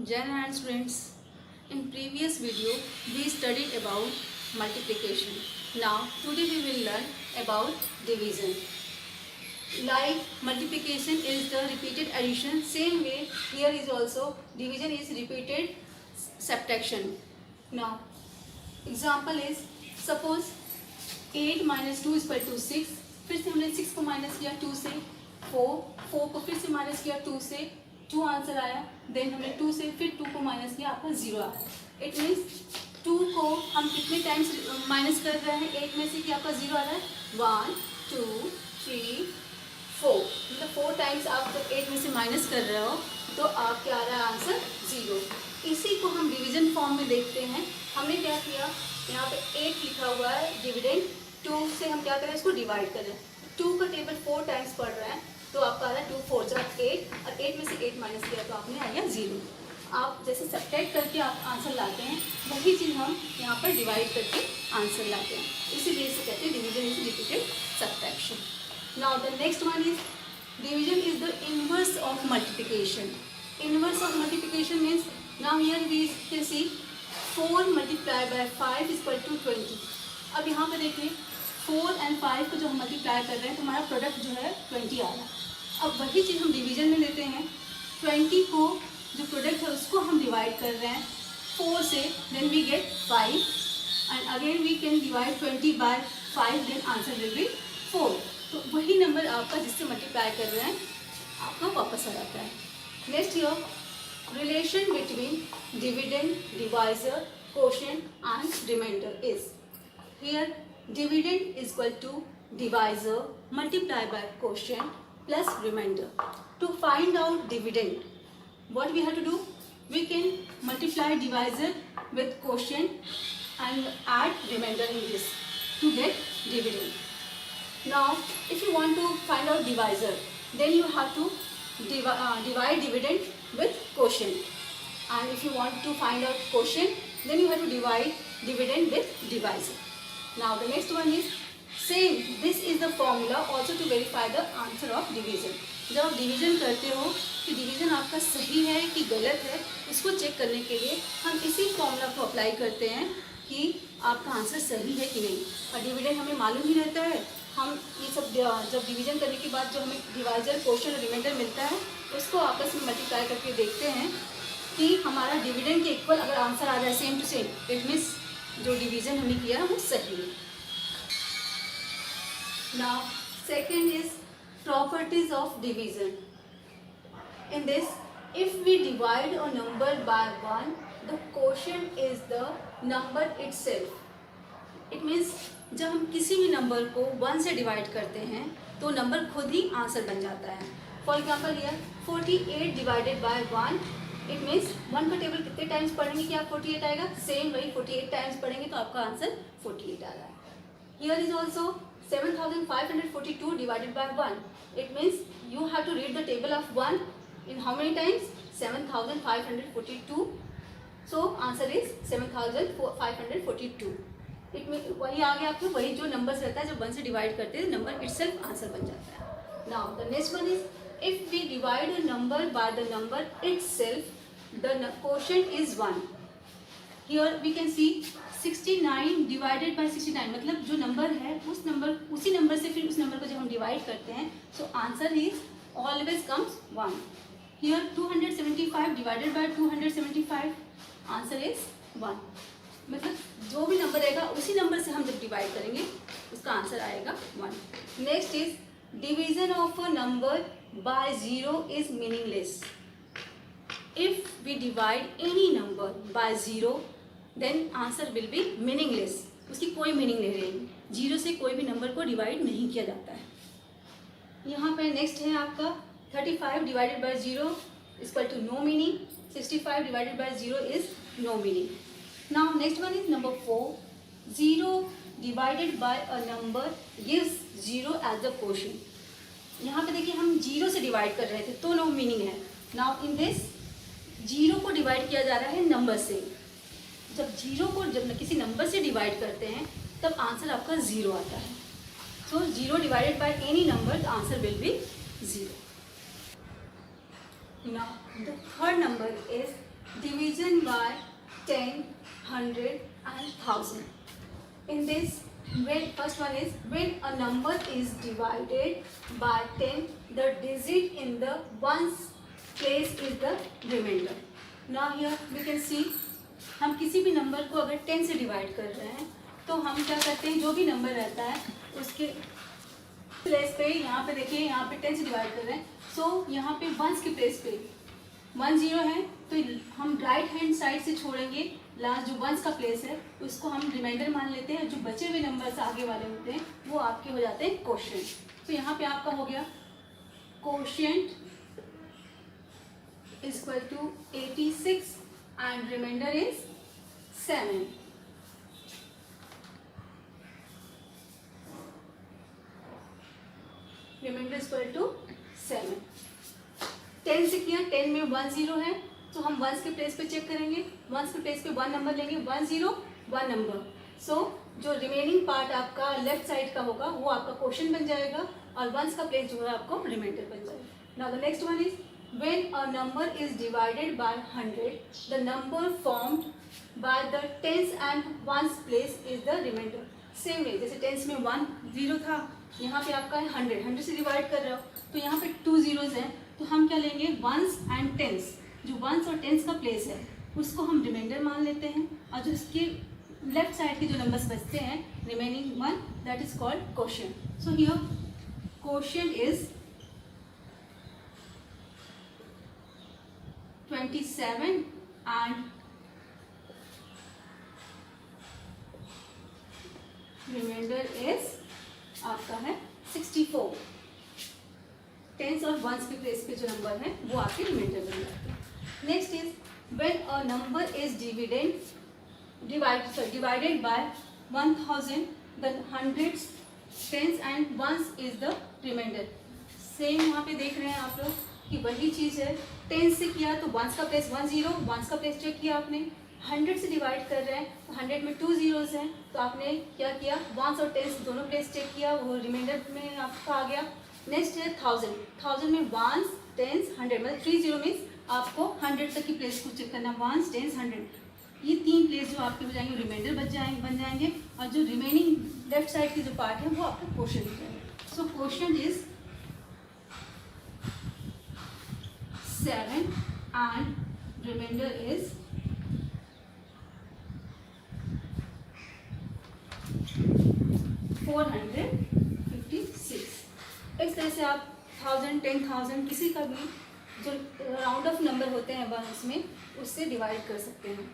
Jan and students, in previous video we studied about multiplication. Now today we will learn about division. Like multiplication is the repeated addition, same way here is also division is repeated subtraction. Now example is suppose 8 minus 2 is equal to 6. फिर से हमने 6 को minus किया 2 से, 4 को फिर से minus किया 2 से, 2 आंसर आया. देन हमने 2 से फिर 2 को माइनस किया, आपका 0 आया. इट मीन्स 2 को हम कितने टाइम्स माइनस कर रहे हैं 8 में से कि आपका 0 आ रहा है. 1 2 3 4, मतलब 4 टाइम्स आप जब 8 में से माइनस कर रहे हो तो आपके आ रहा है आंसर 0. इसी को हम डिवीजन फॉर्म में देखते हैं. हमने क्या किया, यहाँ पे 8 लिखा हुआ है डिविडेंड, 2 से हम क्या करें इसको डिवाइड करें. 2 का टेबल 4 टाइम्स पढ़ रहा है तो आपका आ रहा है 2 4 जा 8 और 8 में से 8 माइनस किया तो आपने आ गया 0. आप जैसे सब्ट्रैक्ट करके आप आंसर लाते हैं वही चीज़ हम यहाँ पर डिवाइड करके आंसर लाते हैं. इसीलिए इसे कहते हैं division is repeated subtraction. Now the next one is division is the inverse of multiplication. Inverse of multiplication means now here we can see 4 multiplied by 5 is equal to 20. अब यहाँ पे देखिए 4 and 5 को जो हम मल्टीप्लाई कर रहे हैं तो हमारा प्रोडक्ट जो है 20 आ रहा है. अब वही चीज़ हम डिवीजन में लेते हैं. 20 को जो प्रोडक्ट है उसको हम डिवाइड कर रहे हैं 4 से, then we get 5 and again we can divide 20 by 5, then answer will be 4. तो वही नंबर आपका जिससे मल्टीप्लाई कर रहे हैं आपका वापस आ जाता है. Next year relation between dividend, divisor, quotient and remainder is here dividend is equal to divisor multiply by quotient plus remainder. To find out dividend what we have to do, we can multiply divisor with quotient and add remainder in this to get dividend. Now if you want to find out divisor, then you have to divide dividend with quotient, and if you want to find out quotient, then you have to divide dividend with divisor. Now the next one is same, this is the formula also to verify the answer of division. जब आप division करते हो कि division आपका सही है कि गलत है, इसको चेक करने के लिए हम इसी फॉर्मूला को अप्लाई करते हैं कि आपका आंसर सही है कि नहीं. और डिविडेंड हमें मालूम ही रहता है. हम ये सब जब डिवीज़न करने के बाद जो हमें डिवाइजर, क्वोशिएंट और रिमाइंडर मिलता है उसको आपस में मल्टीप्लाई करके देखते हैं कि हमारा डिविडेंड के इक्वल अगर आंसर आ जाए same to same, it means जो डिवीज़न हमने किया वो सही है. Now second is properties of division. In this, if we divide a number by 1, the quotient is the number itself. It means जब हम किसी भी नंबर को 1 से डिवाइड करते हैं तो नंबर खुद ही आंसर बन जाता है. For example here 48 divided by 1, it means 1 का टेबल कितने टाइम्स पढ़ेंगे कि आप 48 आएगा, सेम वही 48 टाइम्स पढ़ेंगे तो आपका आंसर 48 आ रहा है. Here is also 7542 divided by 1. It means you have to read the table of 1 in how many times? 7542. So answer is 7542. It means वही आ गया आपको, वही जो नंबर्स रहता है जब 1 से डिवाइड करते हैं नंबर itself आंसर बन जाता है. Now the next one is if we divide a number by the number itself, the quotient is 1. Here we can see 69 divided by 69, मतलब जो नंबर है उसी नंबर से फिर उस नंबर को जब हम डिवाइड करते हैं so answer is always comes 1. Here 275 divided by 275, answer is 1. मतलब जो भी नंबर रहेगा उसी नंबर से हम जब डिवाइड करेंगे उसका आंसर आएगा 1. Next is division of a number by 0 is meaningless. If we divide any number by 0 then answer will be meaningless. उसकी कोई मीनिंग नहीं रहेगी. 0 से कोई भी नंबर को डिवाइड नहीं किया जाता है. यहाँ पे नेक्स्ट है आपका 35 divided by 0 equal to no meaning, 65 divided by 0 is no meaning. Now next one is number 4, 0 divided by a number gives 0 as the quotient. यहाँ पे देखिए हम 0 से डिवाइड कर रहे थे तो नो मीनिंग है. नाउ इन दिस 0 को डिवाइड किया जा रहा है नंबर से. जब 0 को जब किसी नंबर से डिवाइड करते हैं तब आंसर आपका 0 आता है. सो 0 divided by any number the answer will B 0. Now the third number is division by 10, 100 and 1000. In this, when first one is when a number is divided by 10, the digit in the ones place is the remainder. Now here we can see, हम किसी भी number को अगर 10 से divide कर रहे हैं तो हम क्या करते हैं, जो भी नंबर रहता है उसके प्लेस पे, यहाँ पे देखिए, यहाँ पे 10 से डिवाइड कर रहे हैं, सो यहाँ पे वंस के प्लेस पे 1 0 है तो हम राइट हैंड साइड से छोड़ेंगे, लास्ट जो वंस का प्लेस है उसको हम रिमाइंडर मान लेते हैं, जो बचे हुए नंबर्स आगे वाले होते हैं वो आपके हो जाते हैं कोशेंट। तो यहाँ पे आपका हो गया quotient is equal to 86 and remainder is 7। Remainder is equal to 7। 10 से किया, 10 में 1 0 है तो हम वंस के प्लेस पे चेक करेंगे, वंस के प्लेस पे 1 नंबर लेंगे, 1 0 1 नंबर, सो जो रिमेनिंग पार्ट आपका लेफ्ट साइड का होगा वो आपका क्वोशिएंट बन जाएगा और वंस का प्लेस जो है आपको रिमाइंडर बन जाएगा। Now the next one is when a number is divided by 100, the number formed by the tens and ones place is the remainder. Same way जैसे टेंस में 1 0 था, यहाँ पे आपका है 100 से डिवाइड कर रहे हो तो यहाँ पे 2 zeros हैं, तो हम क्या लेंगे, वंस एंड टेंस, जो वंस और टेंस का प्लेस है उसको हम रिमाइंडर मान लेते हैं और जो इसके लेफ्ट साइड के जो नंबर्स बचते हैं remaining one, that is called quotient. So here quotient is 27 and remainder is आपका है 64। टेंस और वंस के प्लेस पे जो नंबर है वो आपके रिमाइंडर बन जाते हैं। Next is when a number is divided by 1000, the hundreds, tens and ones is the remainder. Same यहाँ पे देख रहे हैं आप लोग कि वही चीज़ है, टेंस से किया तो वंस का प्लेस 1 0, वंस का प्लेस चेक किया आपने, 100 से डिवाइड कर रहे हैं तो 100 में 2 zeros हैं तो आपने क्या किया, वंस और टेंस दोनों प्लेस चेक किया, वो रिमाइंडर में आपका आ गया। नेक्स्ट है 1000 में वंस टेंस 100, मतलब 3 0 मीन्स आपको 100 तक की प्लेस को चेक करना, वंस टेंस 100, ये 3 प्लेस जो आपके हो जाएंगे रिमाइंडर बन जाएंगे और जो रिमेनिंग लेफ्ट साइड की जो पार्ट है वो आपका क्वोशिएंट हो जाएगा। So quotient is 7 and remainder is 456। इस तरह से आप 1000, 10,000 किसी का भी जो राउंड ऑफ नंबर होते हैं वंस में उससे डिवाइड कर सकते हैं।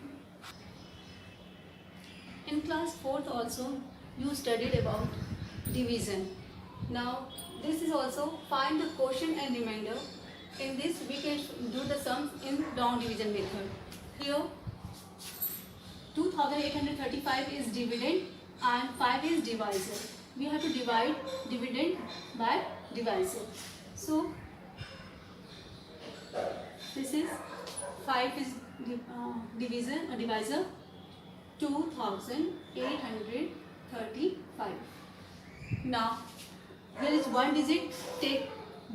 In class 4th also you studied about division. Now this is also find the quotient and remainder. In this we can do the sums in round division method. Here 2835 is dividend and 5 is divisor. We have to divide dividend by divisor. So this is 5 is divisor 2835. Now here is one digit, take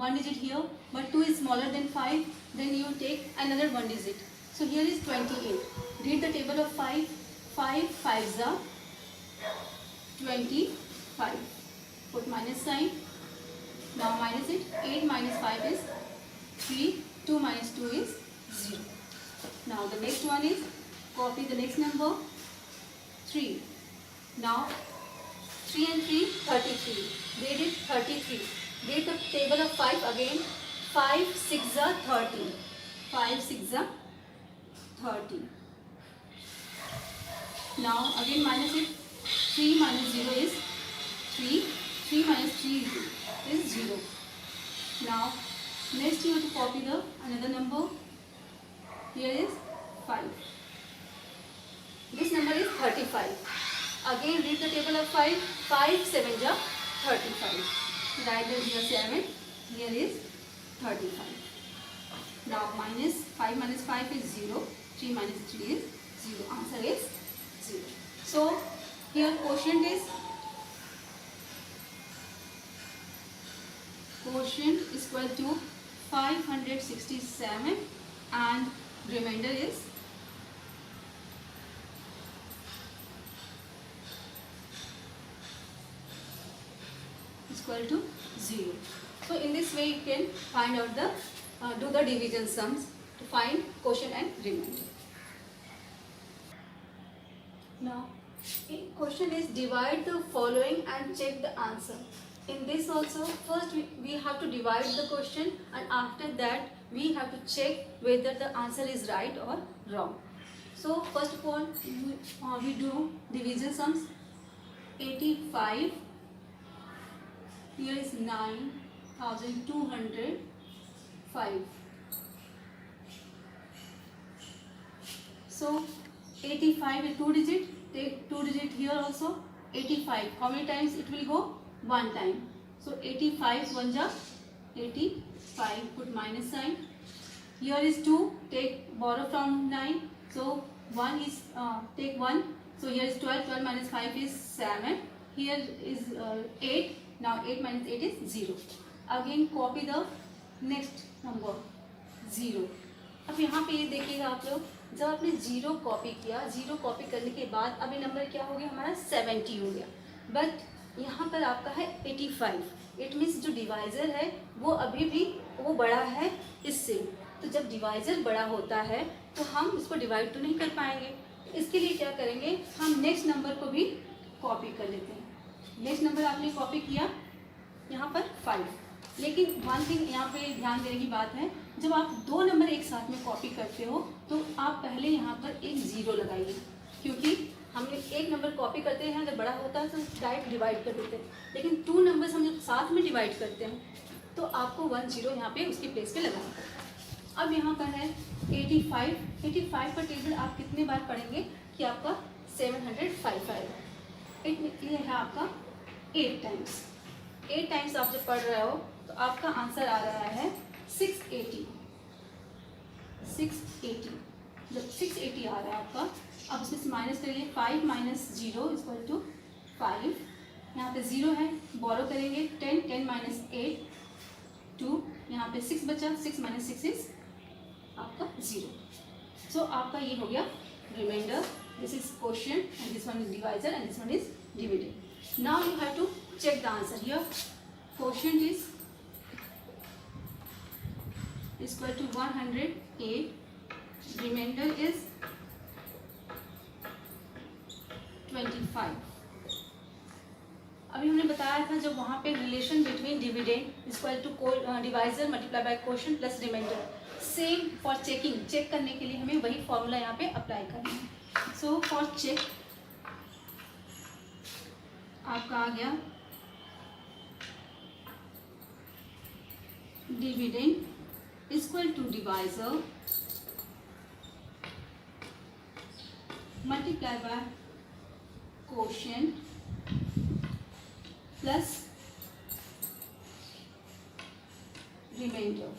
one digit here, but 2 is smaller than 5, then you take another one digit. So here is 28. Read the table of 5. 5 5s are 25. Put minus sign. Now minus it. 8 minus 5 is 3. 2 minus 2 is 0. Now the next one is copy the next number 3. Now 3 and 3 33. Read it 33. Read the table of 5 again. 5 6 are 30. 5 6 are 30. Now again minus it. 3 minus 0 is 3. 3 minus 3 is 0. Now next you have to copy the another number. Here is 5. This number is 35. Again read the table of 5. 5 7 are 35. Write here 7. Here is 35. Now minus 5 minus 5 is 0. 3 minus 3 is 0. Answer is 0. So here quotient is equal to 567 and remainder is equal to 0. So in this way you can find out the do the division sums to find quotient and remainder. Now question is divide the following and check the answer. In this also, first we have to divide the question, and after that we have to check whether the answer is right or wrong. So first of all we do division sums. 85, here is 9,205. So 85 is 2 digit, take 2 digit here also. 85, how many times it will go? 1 time. So 85 1 ja 85, put minus sign. Here is 2, take borrow from 9. So 1 is take 1. So here is 12, 12 minus 5 is 7. Here is 8. Now 8 minus 8 is 0. Again copy the next number 0. अब यहाँ पे ये देखिएगा आप लोग, जब आपने 0 copy किया, 0 कॉपी करने के बाद अभी नंबर क्या हो गया हमारा 70 हो गया, बट यहाँ पर आपका है 85. इट मीन्स जो डिवाइज़र है वो अभी भी वो बड़ा है इससे. तो जब डिवाइज़र बड़ा होता है तो हम इसको डिवाइड तो नहीं कर पाएंगे. इसके लिए क्या करेंगे, हम नेक्स्ट नंबर को भी कॉपी कर लेते हैं. नेक्स्ट नंबर आपने कॉपी किया यहाँ पर 5. लेकिन वन थिंग यहाँ पे ध्यान देने की बात है, जब आप 2 नंबर एक साथ में कॉपी करते हो तो आप पहले यहाँ पर एक 0 लगाइए, क्योंकि हमने एक नंबर कॉपी करते हैं अगर बड़ा होता है तो डायरेक्ट डिवाइड कर देते हैं. लेकिन 2 नंबर्स हम जब साथ में डिवाइड करते हैं तो आपको 1 0 यहाँ पे उसके प्लेस पे लगाना पड़ता है. अब यहाँ पर है 85. 85 का टेबल आप कितने बार पढ़ेंगे कि आपका 705 आएगा. ये है आपका 8 टाइम्स. 8 टाइम्स आप जब पढ़ रहे हो तो आपका आंसर आ रहा है 680. 680 जब 680 आ रहा है आपका, अब इसमें से माइनस करिए. 5 माइनस 0 इक्वल टू 5. यहाँ पे 0 है, बोरो करेंगे 10. 10 माइनस 8 2. यहाँ पे 6 बचा. 6 माइनस 6 इज आपका 0. सो आपका ये हो गया remainder. This is question and this one is divisor and this one is dividend. Now you have to check the answer. Here quotient is equal to 108. Remainder is 25. अभी हमने बताया था जब वहाँ पे relation between dividend equal to divisor multiply by quotient plus remainder, same for checking. Check करने के लिए हमें वही फॉर्मूला यहाँ पे अप्लाई करना है. सो फॉर चेक आपका आ गया dividend equal to divisor multiply by quotient plus remainder.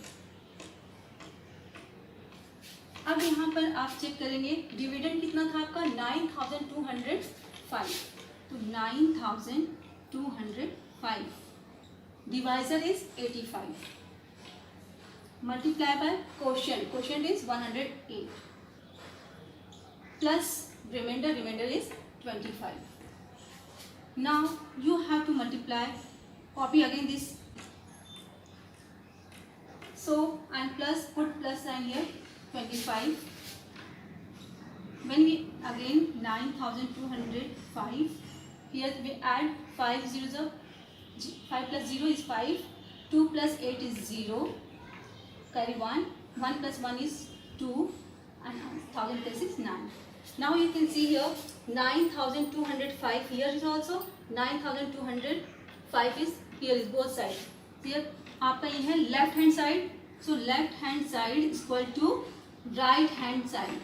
अब यहाँ पर आप चेक करेंगे डिविडेंड कितना था आपका 9205. तो 9205 divisor is 85 multiply by quotient. Quotient is 108 plus remainder is 25. Now you have to multiply, copy again this. So and plus, put plus sign here 25. When we again 9205, here we add 5 zeros of 5 plus 0 is 5. 2 plus 8 is 0. Carry 1. 1 plus 1 is 2 and 1000 plus is 9. Now you can see here 9205 here is also 9205 is here is both sides. Here आपका ये है left hand side. So left hand side equal to right hand side.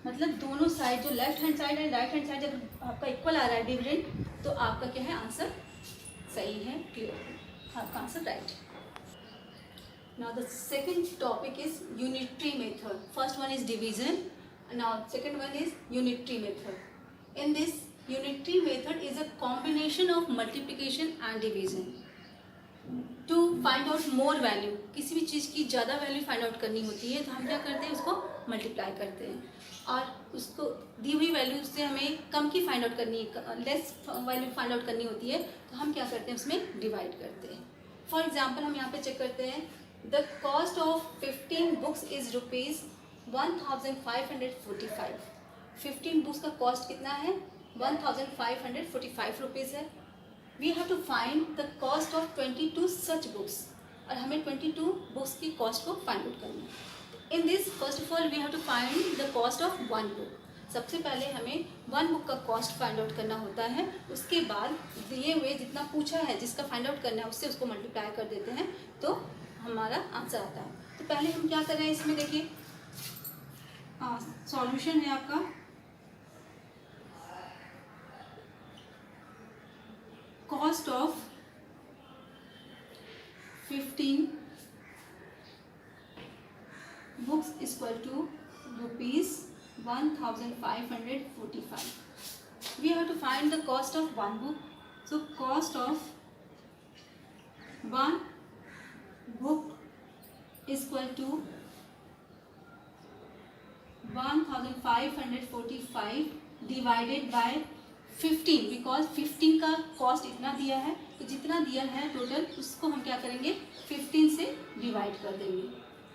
मतलब दोनों side जो left hand side है right hand side अगर आपका equal आ रहा है डिविडेंड तो आपका क्या है आंसर सही है. क्लियर, आपका answer right. Now the second topic is unitary method. First one is division. Now second one is unitary method. In this unitary method is a combination of multiplication and division. To find out more value, किसी भी चीज़ की ज़्यादा value find out करनी होती है तो हम क्या करते हैं उसको मल्टीप्लाई करते हैं, और उसको दी हुई वैल्यू से हमें कम की फाइंड आउट करनी है, लेस वैल्यू फाइंड आउट करनी होती है, तो हम क्या करते हैं उसमें डिवाइड करते हैं। फॉर एग्जाम्पल हम यहाँ पे चेक करते हैं, the cost of 15 books is ₹1545। 15 books का कॉस्ट कितना है? 1545 रुपीज़ है। We have to find the cost of 22 such books, और हमें 22 बुक्स की कॉस्ट को फाइंड आउट करना है। In this first of all we have to find the cost of one book. सबसे पहले हमें वन बुक का कॉस्ट फाइंड आउट करना होता है, उसके बाद दिए हुए जितना पूछा है जिसका फाइंड आउट करना है उससे उसको मल्टीप्लाई कर देते हैं तो हमारा आंसर आता है। तो पहले हम क्या कर रहे हैं इसमें, देखिए सॉल्यूशन है आपका cost of 15 books equal to ₹1545. We have to find the cost of one book. So cost of one book is equal to 1545 divided by 15, because 15 का कॉस्ट इतना दिया है, तो जितना दिया है टोटल उसको हम क्या करेंगे 15 से डिवाइड कर देंगे।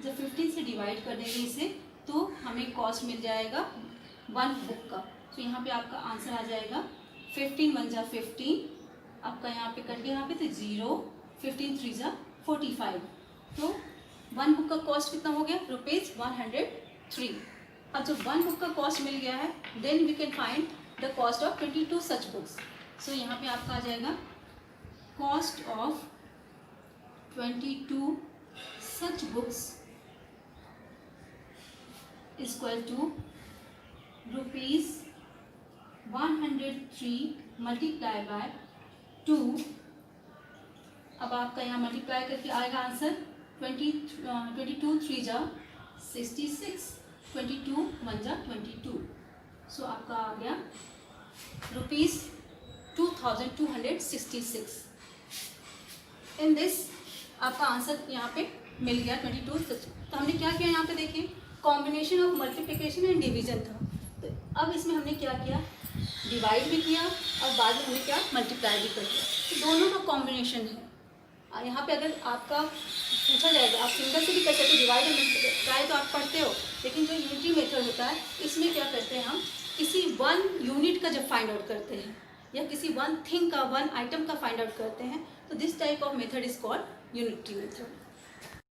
जब 15 से डिवाइड कर देंगे इसे तो हमें कॉस्ट मिल जाएगा वन बुक का। तो यहाँ पे आपका आंसर आ जाएगा 15 1 जा 15, आपका यहाँ पे कट गया, यहाँ पे तो 0, 15 3 जा 45। तो वन बुक का कॉस्ट कितना हो गया? ₹103। अब जब वन बुक का कॉस्ट मिल गया है, then we can find the cost of 22 such books. So यहाँ पे आपका आ जाएगा cost of 22 such books equal to ₹103 multiply by 2। अब आपका यहाँ मल्टीप्लाई करके आएगा आंसर 22 3 जा 66, 22 1 जा 22। सो आपका आ गया ₹2266। इन दिस आपका आंसर यहाँ पे मिल गया 22। तो हमने क्या किया यहाँ पे देखिए, combination of multiplication and division था। तो अब इसमें हमने क्या किया, डिवाइड भी किया और बाद में हमने क्या मल्टीप्लाई भी कर दिया। तो दोनों का कॉम्बिनेशन है। और यहाँ पे अगर आपका पूछा जाएगा, आप सिंगल से भी कर सकते हो, डिवाइड और मल्टीप्लाई तो आप पढ़ते हो, लेकिन जो यूनिटी मेथड होता है इसमें क्या करते हैं, हम किसी वन यूनिट का जब फाइंड आउट करते हैं या किसी वन थिंग का, वन आइटम का फाइंड आउट करते हैं, तो this type of method is called unity method.